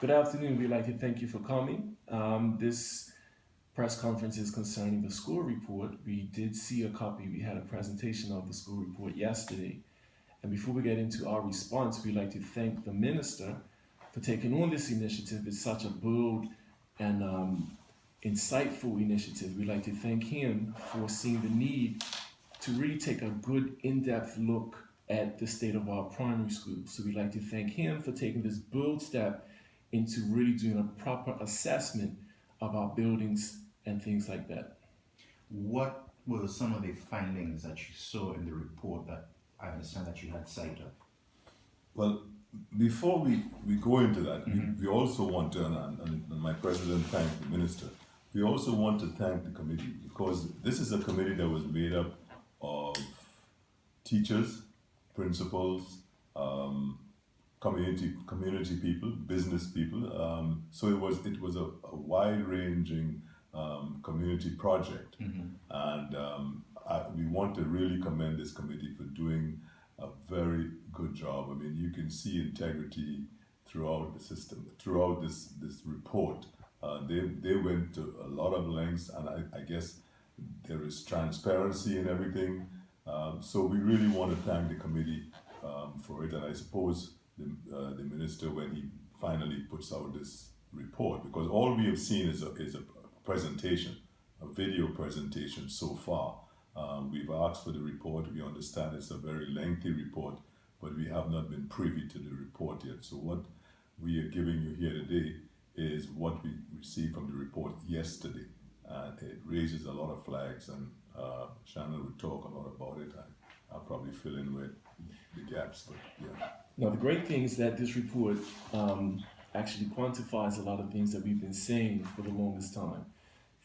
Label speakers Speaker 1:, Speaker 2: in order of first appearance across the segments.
Speaker 1: Good afternoon. We'd like to thank you for coming. This press conference is concerning the school report. We did see a copy. We had a presentation of the school report yesterday. And before we get into our response, we'd like to thank the minister for taking on this initiative. It's such a bold and insightful initiative. We'd like to thank him for seeing the need to really take a good in-depth look at the state of our primary schools. So we'd like to thank him for taking this bold step into really doing a proper assessment of our buildings and things like that.
Speaker 2: What were some of the findings that you saw in the report that I understand that you had cited?
Speaker 3: Well, before we go into that, we also want to, and my president thanked the minister, we also want to thank the committee because this is a committee that was made up of teachers, principals, community people, business people. So it was a wide ranging community project, and we want to really commend this committee for doing a very good job. I mean, you can see integrity throughout the system, throughout this report. They went to a lot of lengths, and I guess there is transparency in everything. So we really want to thank the committee for it, and I suppose the minister, when he finally puts out this report, because all we have seen is a presentation, a video presentation so far. We've asked for the report. We understand it's a very lengthy report, but we have not been privy to the report yet. So what we are giving you here today is what we received from the report yesterday. And it raises a lot of flags, and Shannon would talk a lot about it. I'll probably fill in with the gaps, but yeah.
Speaker 1: Now, the great thing is that this report actually quantifies a lot of things that we've been saying for the longest time.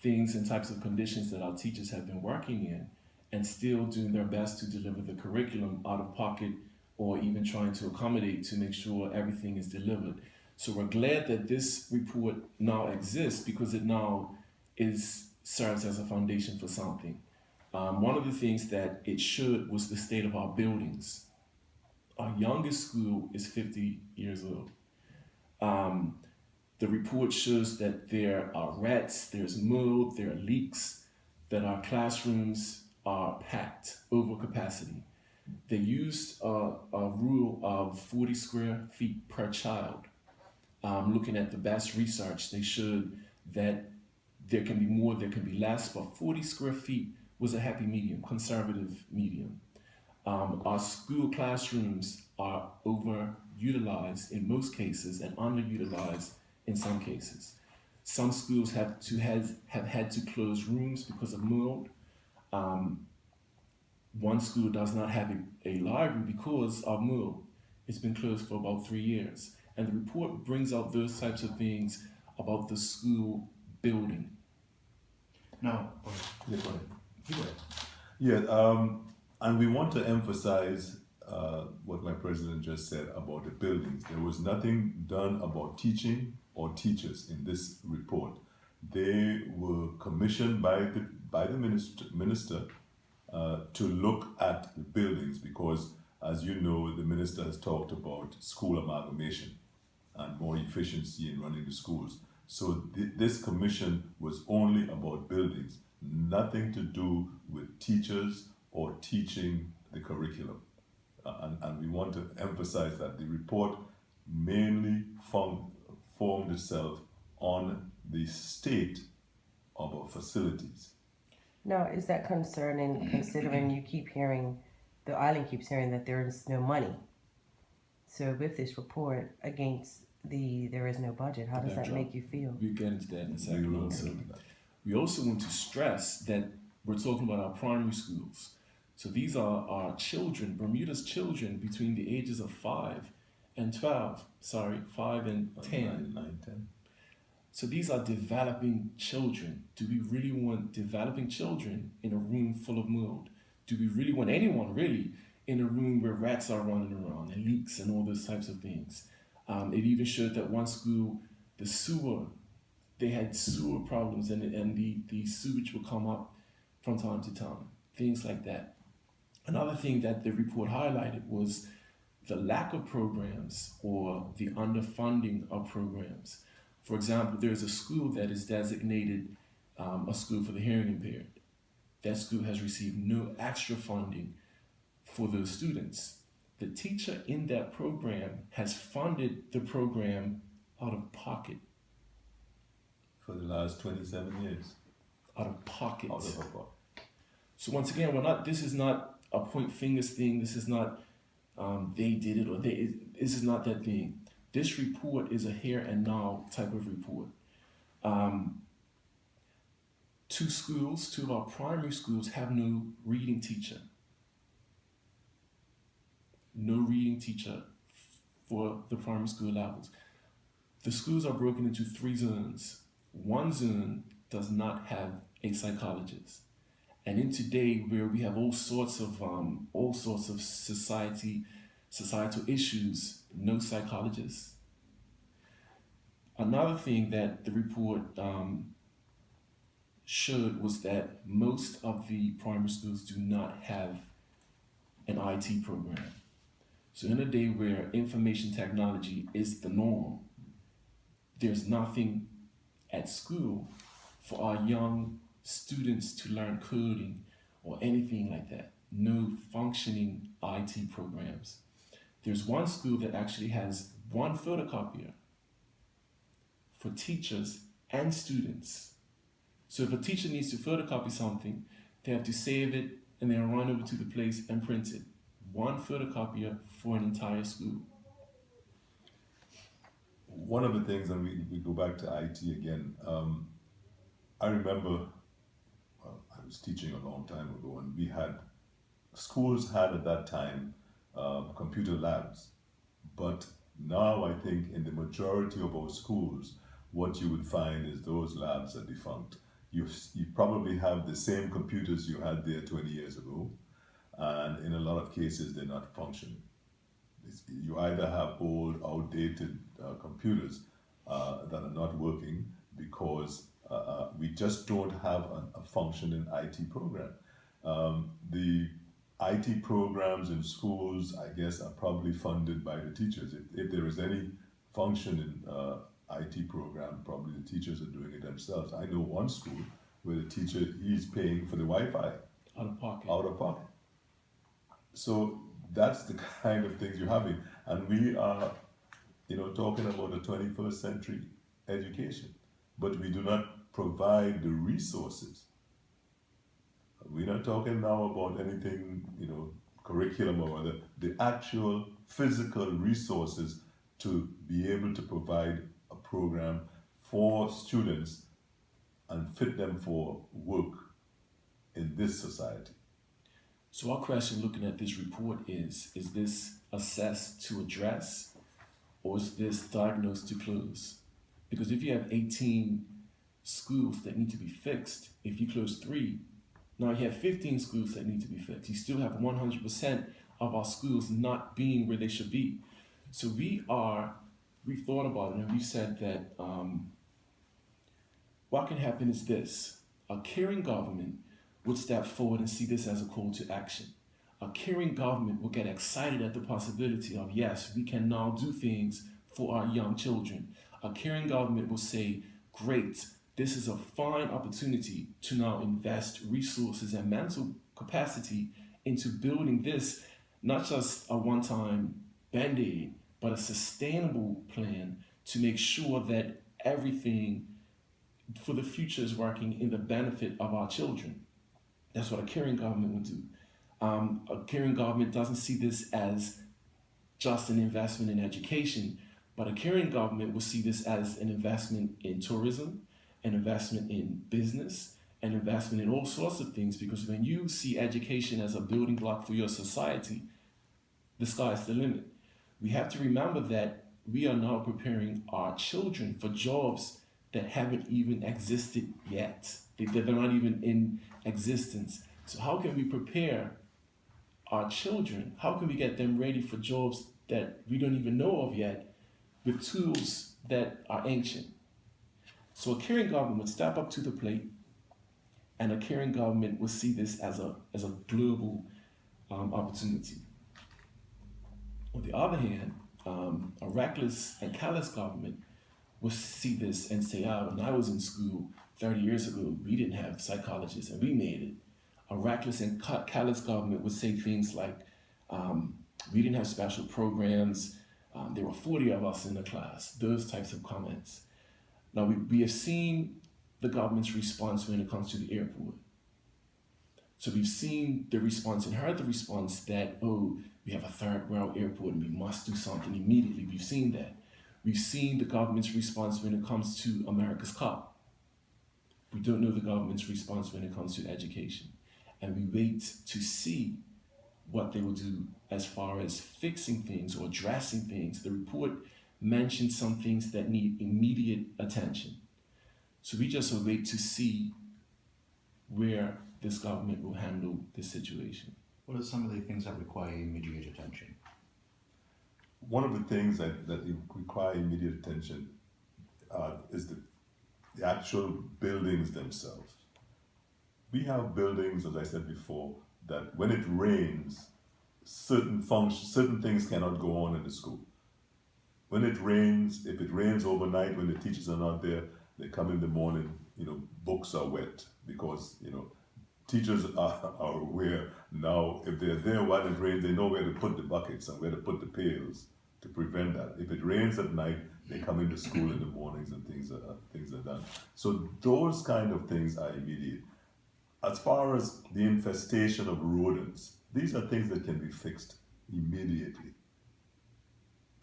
Speaker 1: Things and types of conditions that our teachers have been working in and still doing their best to deliver the curriculum out of pocket or even trying to accommodate to make sure everything is delivered. So we're glad that this report now exists because it now serves as a foundation for something. One of the things that it showed was the state of our buildings. Our youngest school is 50 years old. The report shows that there are rats, there's mold, there are leaks, that our classrooms are packed over capacity. They used a rule of 40 square feet per child. Looking at the best research, they showed that there can be more, there can be less, but 40 square feet was a happy medium, conservative medium. Our school classrooms are overutilized in most cases and underutilized in some cases. Some schools have had to close rooms because of mold. One school does not have a library because of mold. It's been closed for about 3 years. And the report brings out those types of things about the school building.
Speaker 2: Now,
Speaker 3: Yeah, go ahead.
Speaker 2: go ahead.
Speaker 3: Yeah, and we want to emphasize what my president just said about the buildings. There was nothing done about teaching or teachers in this report. They were commissioned by the minister to look at the buildings because, as you know, the minister has talked about school amalgamation and more efficiency in running the schools. So this commission was only about buildings, nothing to do with teachers or teaching the curriculum. And we want to emphasize that the report mainly formed itself on the state of our facilities.
Speaker 4: Now, is that concerning considering the island keeps hearing that there is no money? So with this report against there is no budget, how does that make you feel?
Speaker 1: We'll get into that in a second.
Speaker 3: will
Speaker 1: Also,
Speaker 3: get into that.
Speaker 1: we also want to stress that we're talking about our primary schools. So these are our children, Bermuda's children between the ages of 5 and 12. Sorry, 5 and 10.
Speaker 3: 9, 10.
Speaker 1: So these are developing children. Do we really want developing children in a room full of mold? Do we really want anyone really in a room where rats are running around and leaks and all those types of things? It even showed that one school, they had sewer problems and the sewage would come up from time to time, things like that. Another thing that the report highlighted was the lack of programs or the underfunding of programs. For example, there's a school that is designated a school for the hearing impaired. That school has received no extra funding for those students. The teacher in that program has funded the program out of pocket.
Speaker 3: For the last 27 years.
Speaker 1: Out of pocket.
Speaker 3: Out of her pocket.
Speaker 1: So once again, we're not. This is not a point fingers thing. This is not they did it or they. This is not that thing. This report is a here and now type of report. Two of our primary schools have no reading teacher. No reading teacher for the primary school levels. The schools are broken into 3 zones. One zone does not have a psychologist. And in today, where we have all sorts of societal issues, no psychologists. Another thing that the report showed was that most of the primary schools do not have an IT program. So in a day where information technology is the norm, there's nothing at school for our young students to learn coding or anything like that. No functioning IT programs. There's one school that actually has one photocopier for teachers and students. So if a teacher needs to photocopy something, they have to save it and then run over to the place and print it. One photocopier for an entire school.
Speaker 3: One of the things, and we go back to IT again, I remember, I was teaching a long time ago, and schools had at that time computer labs. But now I think in the majority of our schools, what you would find is those labs are defunct. You probably have the same computers you had there 20 years ago, and in a lot of cases they're not functioning. You either have old, outdated computers that are not working because we just don't have a functioning IT program. The IT programs in schools, I guess, are probably funded by the teachers. If there is any functioning IT program, probably the teachers are doing it themselves. I know one school where the teacher is paying for the Wi-Fi.
Speaker 1: Out of pocket.
Speaker 3: Out of pocket. So that's the kind of things you're having. And we are, talking about a 21st century education, but we do not provide the resources. We're not talking now about anything, curriculum or the actual physical resources to be able to provide a program for students and fit them for work in this society.
Speaker 1: So our question looking at this report is this assessed to address or is this diagnosed to close? Because if you have 18 schools that need to be fixed, if you close 3, now you have 15 schools that need to be fixed. You still have 100% of our schools not being where they should be. So we thought about it and we said that what can happen is this. A caring government would step forward and see this as a call to action. A caring government will get excited at the possibility of, yes, we can now do things for our young children. A caring government will say, great, this is a fine opportunity to now invest resources and mental capacity into building this, not just a one-time band-aid, but a sustainable plan to make sure that everything for the future is working in the benefit of our children. That's what a caring government would do. A caring government doesn't see this as just an investment in education, but a caring government will see this as an investment in tourism, an investment in business, an investment in all sorts of things, because when you see education as a building block for your society, the sky is the limit. We have to remember that we are now preparing our children for jobs that haven't even existed yet. They're not even in existence. So how can we prepare our children? How can we get them ready for jobs that we don't even know of yet with tools that are ancient? So a caring government would step up to the plate, and a caring government will see this as a global opportunity. On the other hand, a reckless and callous government will see this and say, "Ah, when I was in school 30 years ago, we didn't have psychologists and we made it." A reckless and callous government would say things like, "We didn't have special programs. There were 40 of us in the class." Those types of comments. Now, we have seen the government's response when it comes to the airport. So we've seen the response and heard the response that, oh, we have a third world airport and we must do something immediately. We've seen that. We've seen the government's response when it comes to America's Cup. We don't know the government's response when it comes to education. And we wait to see what they will do as far as fixing things or addressing things. The report mentioned some things that need immediate attention. So we just wait to see where this government will handle this situation.
Speaker 2: What are some of the things that require immediate attention?
Speaker 3: One of the things that require immediate attention is the actual buildings themselves. We have buildings, as I said before, that when it rains, certain things cannot go on in the school. When it rains, if it rains overnight, when the teachers are not there, they come in the morning, books are wet because, teachers are aware now, if they're there while it rains, they know where to put the buckets and where to put the pails to prevent that. If it rains at night, they come into school in the mornings and things are done. So those kind of things are immediate. As far as the infestation of rodents, these are things that can be fixed immediately.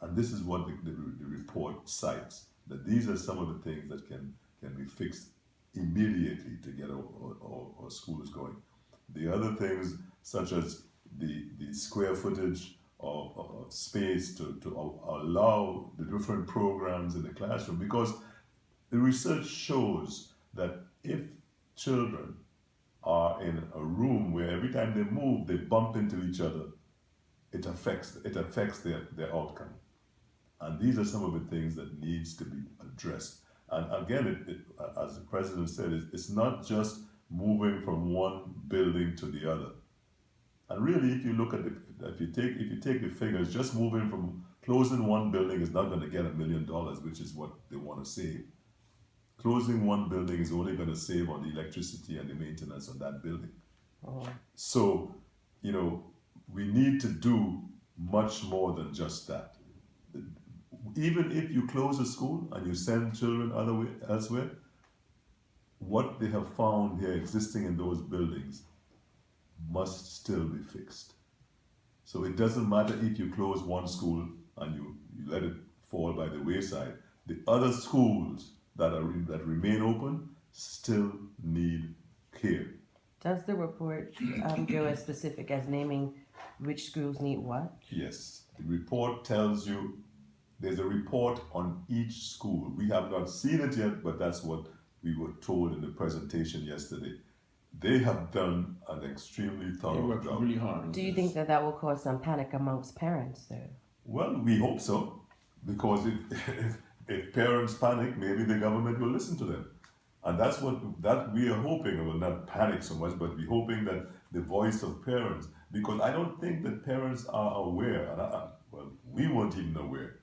Speaker 3: And this is what the report cites, that these are some of the things that can be fixed immediately to get our schools going. The other things, such as the square footage of space to allow the different programs in the classroom, because the research shows that if children are in a room where every time they move, they bump into each other, it affects their outcome. And these are some of the things that needs to be addressed. And again, as the president said, it's not just moving from one building to the other. And really, if you look at if you take the figures, just moving from closing one building is not going to get $1 million, which is what they want to save. Closing one building is only going to save on the electricity and the maintenance of that building.
Speaker 4: Oh.
Speaker 3: So, we need to do much more than just that. Even if you close a school and you send children elsewhere, what they have found here existing in those buildings must still be fixed. So it doesn't matter if you close one school and you let it fall by the wayside. The other schools that remain open still need care.
Speaker 4: Does the report go as specific as naming which schools need what?
Speaker 3: Yes, the report tells you there's a report on each school. We have not seen it yet, but that's what we were told in the presentation yesterday. They have done an extremely
Speaker 1: They
Speaker 3: thorough
Speaker 1: work
Speaker 3: job.
Speaker 1: really hard on
Speaker 4: Do you
Speaker 1: this.
Speaker 4: think that will cause some panic amongst parents, though?
Speaker 3: Well, we hope so, because if parents panic, maybe the government will listen to them. And that's that we are hoping. Well, not panic so much, but we're hoping that the voice of parents, because I don't think that parents are aware, and we weren't even aware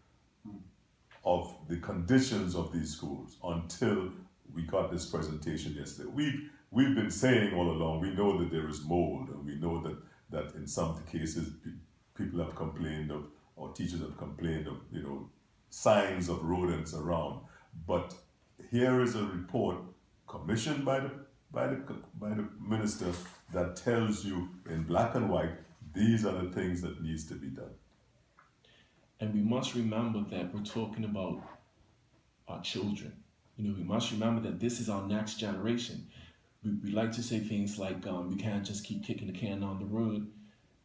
Speaker 3: of the conditions of these schools until we got this presentation yesterday. We've been saying all along, we know that there is mold, and we know that in some cases people have complained of, or teachers have complained of, signs of rodents around. But here is a report commissioned by the minister that tells you in black and white, these are the things that needs to be done.
Speaker 1: And we must remember that we're talking about our children. We must remember that this is our next generation. We like to say things like, we can't just keep kicking the can down the road.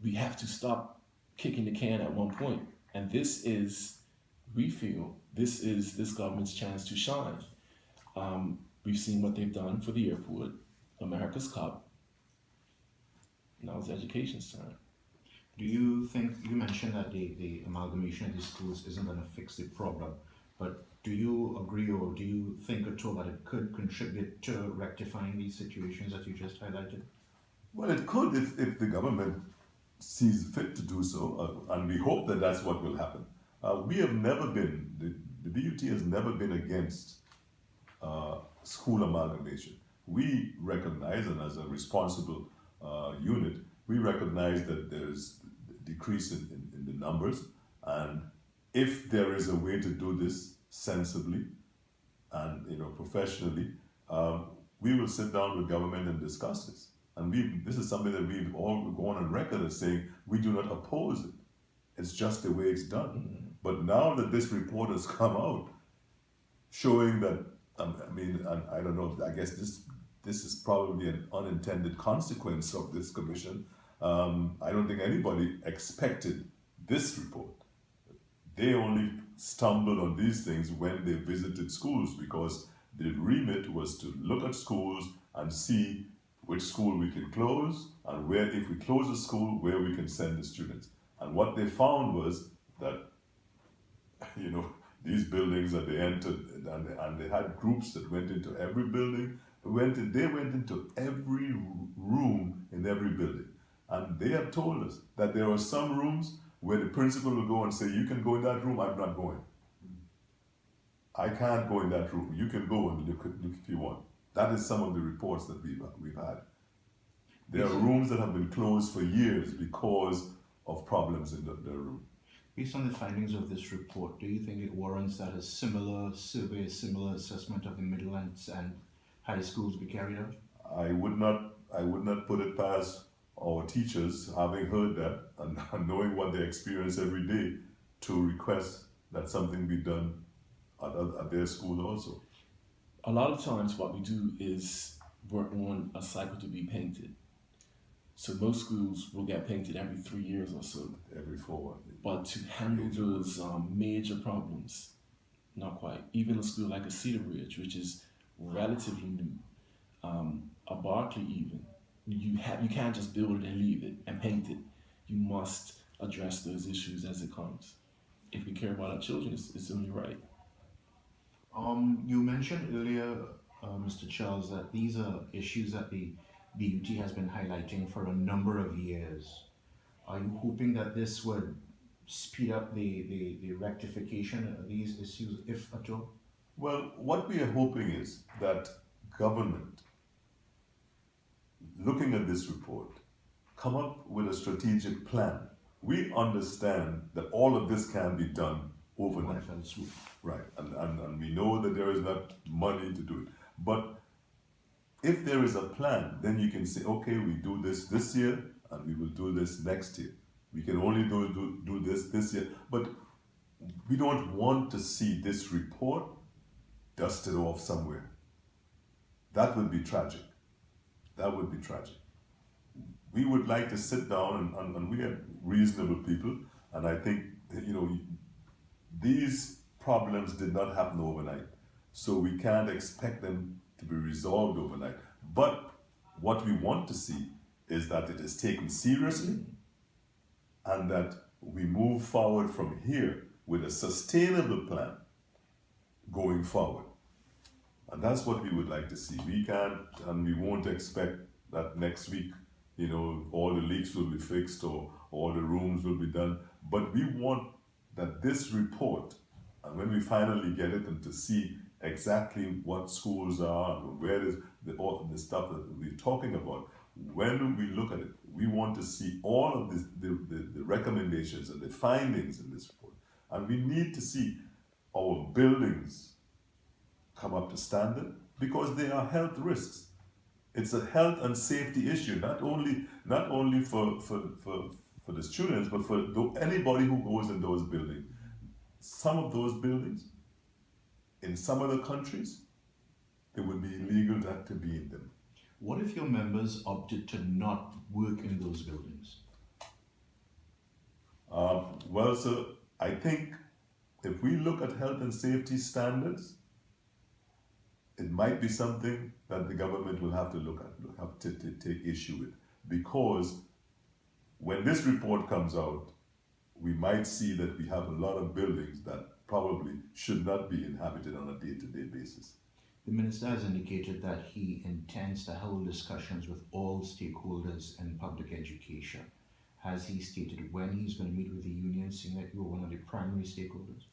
Speaker 1: We have to stop kicking the can at one point. And we feel, this is this government's chance to shine. We've seen what they've done for the airport, America's Cup. Now it's education's turn.
Speaker 2: Do you think, you mentioned that the amalgamation of these schools isn't going to fix the problem, but do you agree, or do you think at all that it could contribute to rectifying these situations that you just highlighted?
Speaker 3: Well, it could if the government sees fit to do so, and we hope that that's what will happen. We have never been, the BUT has never been against school amalgamation. We recognize, and as a responsible unit, we recognize that there's a decrease in the numbers, and if there is a way to do this sensibly and professionally, we will sit down with government and discuss this. And this is something that we've all gone on record as saying we do not oppose it. It's just the way it's done.
Speaker 1: Mm-hmm.
Speaker 3: But now that this report has come out, showing that, and I don't know, I guess this is probably an unintended consequence of this commission. I don't think anybody expected this report. They only stumbled on these things when they visited schools, because the remit was to look at schools and see which school we can close, and where, if we close a school, where we can send the students. And what they found was that, these buildings that they entered, and they had groups that went into every building. They went into every room in every building. And they have told us that there are some rooms where the principal will go and say, you can go in that room, I'm not going. I can't go in that room. You can go and look if you want. That is some of the reports that we've had. There are rooms that have been closed for years because of problems in the room.
Speaker 2: Based on the findings of this report, do you think it warrants that a similar survey, a similar assessment of the middle and high schools be carried out?
Speaker 3: I would not put it past our teachers, having heard that and knowing what they experience every day, to request that something be done at their school also.
Speaker 1: A lot of times what we do is work on a cycle to be painted. So most schools will get painted every 3 years or so.
Speaker 3: Every 4.
Speaker 1: But to handle those major problems, not quite. Even a school like a Cedar Ridge, which is relatively new, a Barclay even, you can't just build it and leave it and paint it. You must address those issues as it comes. If we care about our children, it's only right.
Speaker 2: You mentioned earlier, Mr. Charles, that these are issues that the BUT has been highlighting for a number of years. Are you hoping that this would speed up the rectification of these issues, if at all?
Speaker 3: Well, what we are hoping is that government, looking at this report, come up with a strategic plan. We understand that all of this can be done overnight. Right, and we know that there is not money to do it. But if there is a plan, then you can say, okay, we do this year, and we will do this next year. We can only do this year. But we don't want to see this report dusted off somewhere. That would be tragic. That would be tragic. We would like to sit down, and we are reasonable people, and I think, these problems did not happen overnight. So we can't expect them to be resolved overnight. But what we want to see is that it is taken seriously, and that we move forward from here with a sustainable plan going forward. And that's what we would like to see. We can't, and we won't expect that next week, all the leaks will be fixed or all the rooms will be done. But we want that this report, and when we finally get it, and to see exactly what schools are and where is all the stuff that we're talking about, when we look at it, we want to see all of this, the recommendations and the findings in this report. And we need to see our buildings come up to standard, because they are health risks. It's a health and safety issue, not only for the students, but for anybody who goes in those buildings. Some of those buildings, in some other countries, it would be illegal to be in them.
Speaker 2: What if your members opted to not work in those buildings?
Speaker 3: Well, sir, I think if we look at health and safety standards, it might be something that the government will have to look at, have to take issue with. Because when this report comes out, we might see that we have a lot of buildings that probably should not be inhabited on a day-to-day basis.
Speaker 2: The Minister has indicated that he intends to hold discussions with all stakeholders in public education. Has he stated when he's going to meet with the union, seeing that you are one of the primary stakeholders?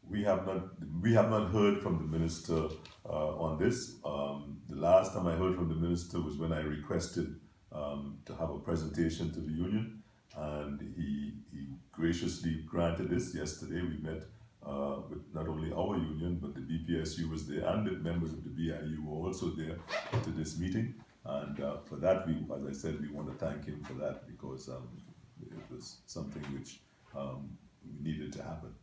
Speaker 3: We have not heard from the minister on this. The last time I heard from the minister was when I requested to have a presentation to the union, and he graciously granted this yesterday. We met with not only our union but the BPSU was there, and the members of the BIU were also there to this meeting. And for that, as I said, we want to thank him for that, because it was something which needed to happen.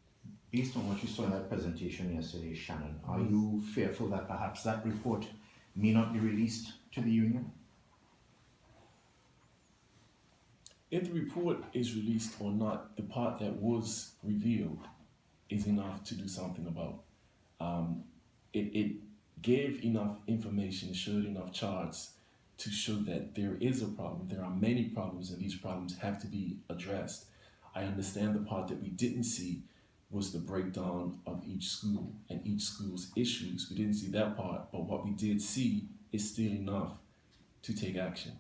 Speaker 2: Based on what you saw in that presentation yesterday, Shannon, are you fearful that perhaps that report may not be released to the union?
Speaker 1: If the report is released or not, the part that was revealed is enough to do something about. It gave enough information, showed enough charts to show that there is a problem. There are many problems, and these problems have to be addressed. I understand the part that we didn't see was the breakdown of each school and each school's issues. We didn't see that part, but what we did see is still enough to take action.